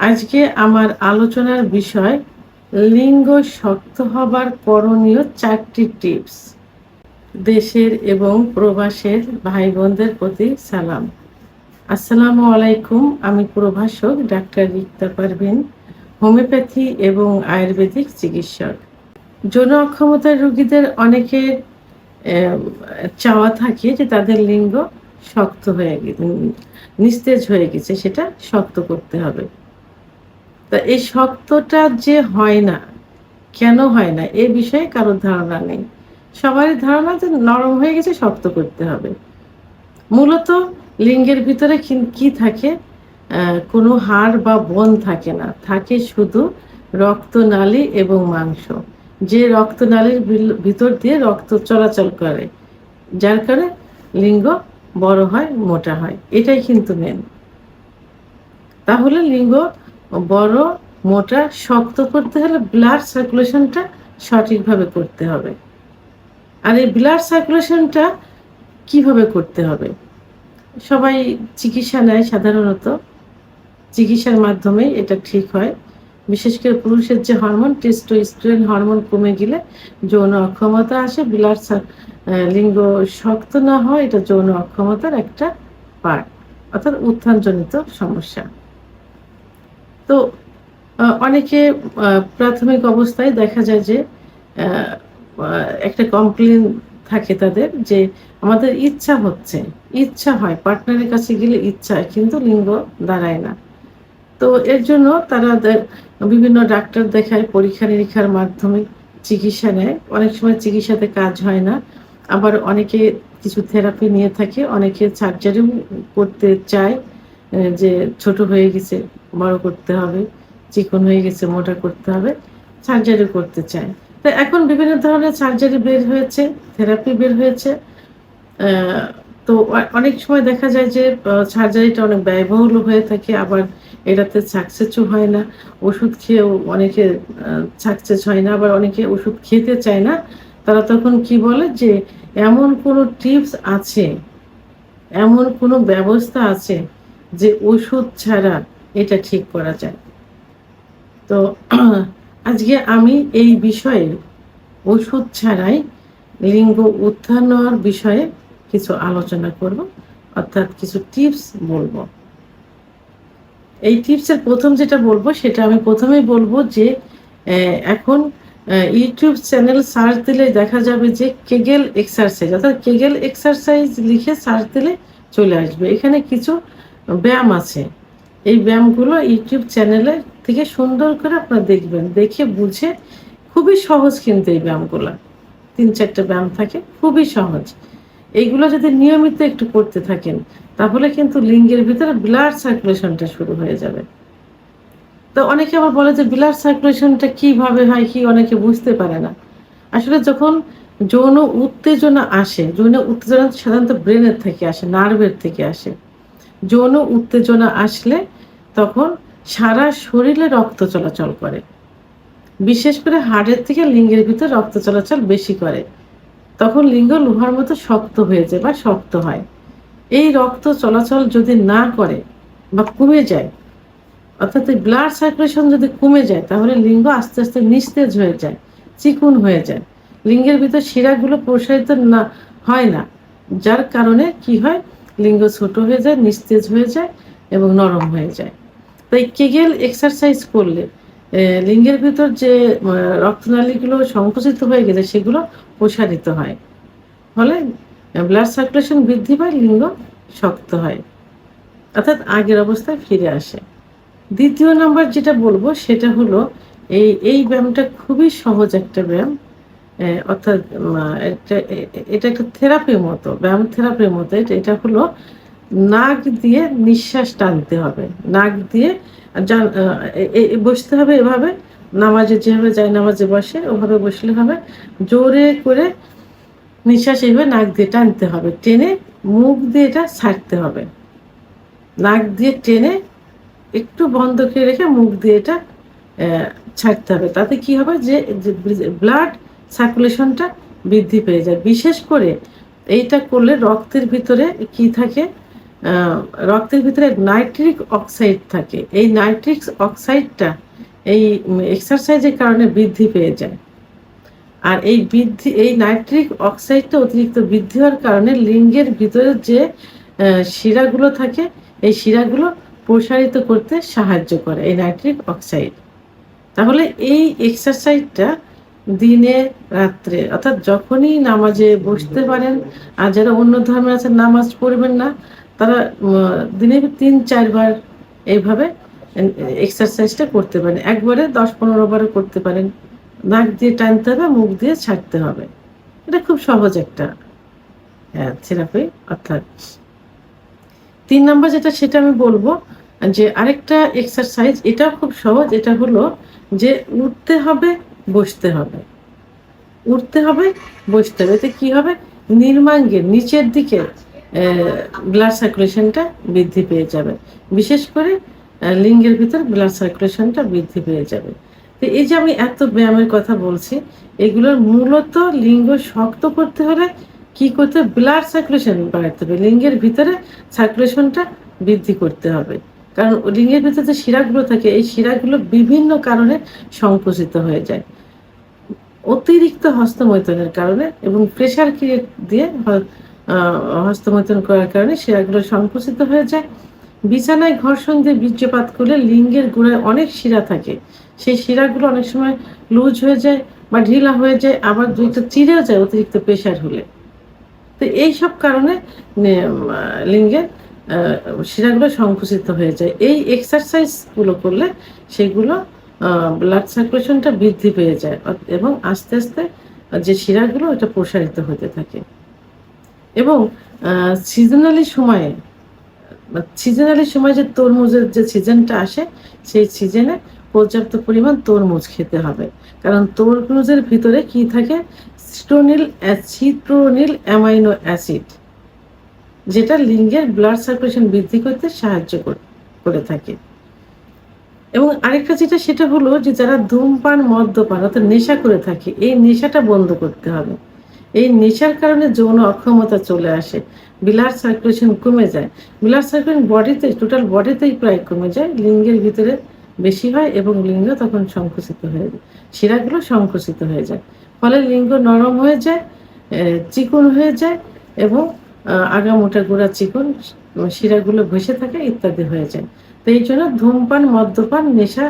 আজকে আমার আলোচনার বিষয় লিঙ্গ শক্ত হবার করণীয় 4টি টিপস। দেশের এবং প্রবাসের ভাই বোনদের প্রতি সালাম। আসসালামু আলাইকুম। আমি প্রভাষক ডাক্তার রিক্তা পারভিন, হোমিওপ্যাথি এবং আয়ুর্বেদিক চিকিৎসক। যৌন অক্ষমতার রোগীদের অনেকের চাওয়া থাকে যে তাদের লিঙ্গ শক্ত হয়ে নিস্তেজ হয়ে গেছে, সেটা শক্ত করতে হবে। তা এই শক্তটা যে হয় না, কেন হয় না এ বিষয়ে কারোর ধারণা নেই। সবারই ধারণা যে নরম হয়ে গেছে, শক্ত করতে হবে। মূলত লিঙ্গের ভিতরে কি থাকে? কোনো হাড় বা বোন থাকে না, থাকে শুধু রক্তনালী এবং মাংস। যে রক্তনালীর ভিতর দিয়ে রক্ত চলাচল করে, যার কারণে লিঙ্গ বড় হয়, মোটা হয়। এটাই কিন্তু মেন। তাহলে লিঙ্গ বড়, মোটা, শক্ত করতে হলে ব্লাড সার্কুলেশনটা সঠিকভাবে করতে হবে। আর এই ব্লাড সার্কুলেশনটা কিভাবে করতে হবে? সবাই চিকিৎসা নেয় সাধারণত। চিকিৎসার মাধ্যমেই এটা ঠিক হয়। বিশেষ করে পুরুষের যে হরমোন টেস্টোস্টেরন হরমোন কমে গেলে যৌন অক্ষমতা আসে। লিঙ্গ শক্ত না হয়, এটা যৌন অক্ষমতার একটা পার্ট, অর্থাৎ উত্থানজনিত সমস্যা। তো অনেকে প্রাথমিক অবস্থায় দেখা যায় যে একটা কমপ্লেন থাকে তাদের যে আমাদের ইচ্ছা হয়, পার্টনারের কাছে গেলে ইচ্ছা হয়, কিন্তু লিঙ্গ দাঁড়ায় না। তো এর জন্য তারা বিভিন্ন ডাক্তার দেখায়, পরীক্ষা নিরীক্ষার মাধ্যমে চিকিৎসা নেয়। অনেক সময় চিকিৎসাতে কাজ হয় না, আবার অনেকে কিছু থেরাপি নিয়ে থাকে, অনেকে সার্জারিও করতে চায়, যে ছোট হয়ে গেছে বড় করতে হবে, চিকন হয়ে গেছে মোটা করতে হবে, সার্জারি করতে চায়। তো এখন বিভিন্ন ধরনের সার্জারি বের হয়েছে, থেরাপি বের হয়েছে। তো অনেক সময় দেখা যায় যে সার্জারিটা অনেক ব্যয়বহুল হয়ে থাকে, আবার এটাতে সাকসেসও হয় না। ওষুধ খেয়েও অনেকে সাকসেস হয় না, আবার অনেকে ওষুধ খেতে চায় না। তারা তখন কি বলে যে এমন কোনো টিপস আছে, এমন কোনো ব্যবস্থা আছে যে ওষুধ ছাড়া এটা ঠিক করা যায়। তো আজকে আমি এই বিষয়ে ওষুধ ছাড়াই লিঙ্গ উত্থান হওয়ার বিষয়ে কিছু আলোচনা করব, অর্থাৎ কিছু টিপস বলবো। এই টিপসের প্রথম যেটা বলবো, সেটা আমি প্রথমেই বলবো যে এখন ইউটিউব চ্যানেল সার্চ দিলে দেখা যাবে যে কেগেল এক্সারসাইজ, অর্থাৎ কেগেল এক্সারসাইজ লিখে সার্চ দিলে চলে আসবে। এখানে কিছু ব্যায়াম আছে। এই ব্যায়ামগুলো ইউটিউব চ্যানেলে থেকে সুন্দর করে আপনারা দেখবেন, দেখে বুঝে। খুবই সহজ কিন্তু এই ব্যায়ামগুলো, 3-4টা ব্যায়াম থাকে, খুবই সহজ। এইগুলো যদি নিয়মিত একটু করতে থাকেন, তাহলে কিন্তু লিঙ্গের ভিতরে ব্লাড সার্কুলেশনটা শুরু হয়ে যাবে। তো অনেকে আবার বলে যে ব্লাড সার্কুলেশনটা কিভাবে হয়, কি অনেকে বুঝতে পারে না। আসলে যখন যৌন উত্তেজনা আসে, যৌন উত্তেজনা সাধারণত ব্রেনের থেকে আসে, নার্ভের থেকে আসে। যৌন উত্তেজনা আসলে তখন সারা শরীরে রক্ত চলাচল করে, বিশেষ করে হাড়ের থেকে লিঙ্গের ভিতর রক্ত চলাচল বেশি করে। তখন লিঙ্গ লোহার মতো শক্ত হয়ে যায় বা শক্ত হয়। এই রক্ত চলাচল যদি না করে বা কমে যায়, অর্থাৎ এই ব্লাড সার্কুলেশন যদি কমে যায়, তাহলে লিঙ্গ আস্তে আস্তে নিস্তেজ হয়ে যায়, চিকুন হয়ে যায়। লিঙ্গের ভিতর শিরাগুলো প্রসারিত না হয় না, যার কারণে কি হয়, লিঙ্গ ছোট হয়ে যায়, নিস্তেজ হয়ে যায় এবং নরম হয়ে যায়। তাই কেগেল এক্সারসাইজ করলে লিঙ্গের ভিতর যে রক্তনালীগুলো সংকুচিত হয়ে গেছে, সেগুলো প্রসারিত হয়, ফলে ব্লাড সার্কুলেশন বৃদ্ধি পায়, লিঙ্গ শক্ত হয়, অর্থাৎ আগের অবস্থায় ফিরে আসে। দ্বিতীয় নাম্বার যেটা বলবো, সেটা হলো এই ব্যায়ামটা খুবই সহজ একটা ব্যায়াম। অর্থাৎ এটা একটা থেরাপির মতো, ব্যায়াম থেরাপির মতো। এটা হলো নাক দিয়ে নিঃশ্বাস টানতে হবে, নাক দিয়ে বসতে হবে এভাবে, নামাজে যেভাবে যায় নামাজে বসে ওভাবে বসলে হবে। জোরে করে নিঃশ্বাস এইভাবে নাক দিয়ে টানতে হবে, টেনে মুখ দিয়ে এটা ছাড়তে হবে। নাক দিয়ে টেনে একটু বন্ধ করে রেখে মুখ দিয়ে এটা ছাড়তে হবে। তাতে কি হবে যে ব্লাড সার্কুলেশনটা বৃদ্ধি পেয়ে যায়। বিশেষ করে এইটা করলে রক্তের ভিতরে কি থাকে, আহ, রক্তের ভিতরে নাইট্রিক অক্সাইড থাকে। এই নাইট্রিক অক্সাইডটা এই এক্সারসাইজের কারণে বৃদ্ধি পেয়ে যায়। আর এই নাইট্রিক অক্সাইডটা অতিরিক্ত বৃদ্ধি হওয়ার কারণে লিঙ্গের ভিতরে যে শিরাগুলো থাকে, এই শিরাগুলো প্রসারিত করতে সাহায্য করে এই নাইট্রিক অক্সাইড। তাহলে এই এক্সারসাইজটা দিনে রাত্রে অর্থাৎ যখনই নামাজে বসতে পারেন, আর যারা অন্য ধর্মের আছে নামাজ পড়বেন না, তারা দিনে 3-4 বার এইভাবে এক্সারসাইজটা করতে পারেন। একবারে 10-15 বারও করতে পারেন। নাক দিয়ে টানতে হবে, মুখ দিয়ে ছাড়তে হবে। এটা খুব সহজ একটা থেরাপি। অর্থাৎ 3 নম্বর যেটা, সেটা আমি বলবো যে আরেকটা এক্সারসাইজ, এটাও খুব সহজ। এটা হলো যে উঠতে হবে, বসতে হবে, উঠতে হবে, বসতে হবে। এতে কি হবে, নির্মাঙ্গের নিচের দিকে ব্লাড সার্কুলেশনটা বৃদ্ধি পেয়ে যাবে। বিশেষ করে লিঙ্গের ভিতর ব্লাড সার্কুলেশনটা বৃদ্ধি পেয়ে যাবে। তো এই যে আমি এত ব্যায়ামের কথা বলছি, এগুলোর মূলত লিঙ্গ শক্ত করতে হলে কি করতে হবে, ব্লাড সার্কুলেশন বাড়াতে হবে, লিঙ্গের ভিতরে সার্কুলেশনটা বৃদ্ধি করতে হবে। কারণ লিঙ্গের ভিতরে যে শিরাগুলো থাকে, এই শিরাগুলো বিভিন্ন কারণে সংকুচিত হয়ে যায়। অতিরিক্ত হস্তমৈথুনের কারণে এবং প্রেশার ক্রিয়েট দিয়ে হস্তমৈথুন করার কারণে শিরাগুলো সংকুচিত হয়ে যায়। বিছানায় ঘর্ষণ দিয়ে বীর্যপাত করলে লিঙ্গের গোড়ায় অনেক শিরা থাকে, সেই শিরাগুলো অনেক সময় লুজ হয়ে যায় বা ঢিলা হয়ে যায়, আবার দুইটা চিরেও যায় অতিরিক্ত প্রেশার হলে। তো এইসব কারণে লিঙ্গের শিরাগুলো সংকুচিত হয়ে যায়। এই এক্সারসাইজগুলো করলে সেগুলো ব্লাড সার্কুলেশনটা বৃদ্ধি পেয়ে যায় এবং আস্তে আস্তে যে শিরাগুলো এটা প্রসারিত হতে থাকে। এবং সিজনালি সময়ে যে তরমুজের যে সিজনটা আসে, সেই সিজনে পর্যাপ্ত পরিমাণ তরমুজ খেতে হবে। কারণ তরমুজের ভিতরে কি থাকে, সিট্রোনিল অ্যামাইনো অ্যাসিড, যেটা লিঙ্গের ব্লাড সার্কুলেশন বৃদ্ধি করতে সাহায্য করে থাকে। এবং আরেকটা যেটা, সেটা হলো যে যারা ধূমপান, মদ্যপান অর্থাৎ নেশা করে থাকে, এই নেশাটা বন্ধ করতে হবে। এই নেশার কারণে যৌন অক্ষমতা চলে আসে, ব্লাড সার্কুলেশন কমে যায়। ব্লাড সার্কুলেশন বডিতে, টোটাল বডিতেই প্রায় কমে যায়, লিঙ্গের ভিতরে বেশি হয় এবং লিঙ্গ তখন সংকুচিত হয়ে যায়, শিরাগুলো সংকুচিত হয়ে যায়। ফলে লিঙ্গ নরম হয়ে যায়, চিকন হয়ে যায় এবং আগামোটা গোড়া চিকন, শিরাগুলো ভেসে থাকে ইত্যাদি হয়ে যায়। তো এই জন্য ধূমপান, মদ্যপান, নেশা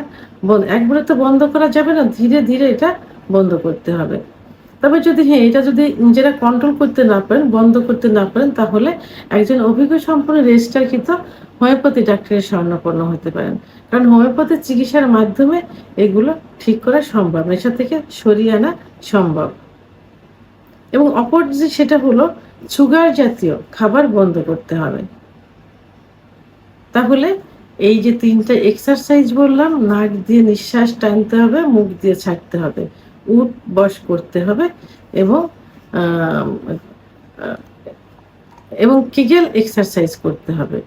একবারে তো বন্ধ করা যাবে না, ধীরে ধীরে এটা বন্ধ করতে হবে। তবে যদি এটা যদি নিজেরা কন্ট্রোল করতে না পারেন, বন্ধ করতে না পারেন, তাহলে একজন অভিজ্ঞ সম্পন্ন রেজিস্ট্রারকৃত হোমিওপ্যাথি ডাক্তারের শরণাপন্ন হতে পারেন। কারণ হোমিওপ্যাথি চিকিৎসার মাধ্যমে এগুলো ঠিক করা সম্ভব, নেশা থেকে সরিয়ে আনা সম্ভব। এবং অপর যে সেটা হলো সুগার জাতীয় খাবার বন্ধ করতে হবে। তাহলে এই যে 3টা এক্সারসাইজ বললাম, নাক দিয়ে নিঃশ্বাস টানতে হবে, মুখ দিয়ে ছাড়তে হবে, উঠ বস করতে হবে এবং কিগেল এক্সারসাইজ করতে হবে।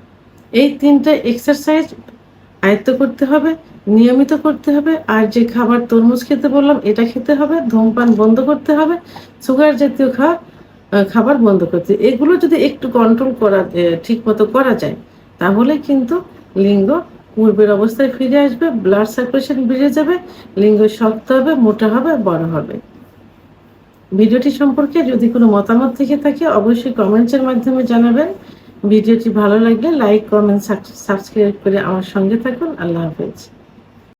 এই 3টা এক্সারসাইজ আয়ত্ত করতে হবে, নিয়মিত করতে হবে। আর যে খাবার তরমুজ খেতে বললাম, এটা খেতে হবে, ধূমপান বন্ধ করতে হবে, সুগার জাতীয় খাবার বন্ধ করতে। এগুলো যদি একটু কন্ট্রোল করা ঠিক মতো করা যায়, তাহলে কিন্তু লিঙ্গ পূর্বের অবস্থায় ফিরে আসবে, ব্লাড সার্কুলেশন বেড়ে যাবে, লিঙ্গ শক্ত হবে, মোটা হবে, বড় হবে। ভিডিওটি সম্পর্কে যদি কোনো মতামত থেকে থাকে অবশ্যই কমেন্টসের মাধ্যমে জানাবেন। ভিডিওটি ভালো লাগলে লাইক, কমেন্ট, সাবস্ক্রাইব করে আমার সঙ্গে থাকুন। আল্লাহ হাফেজ।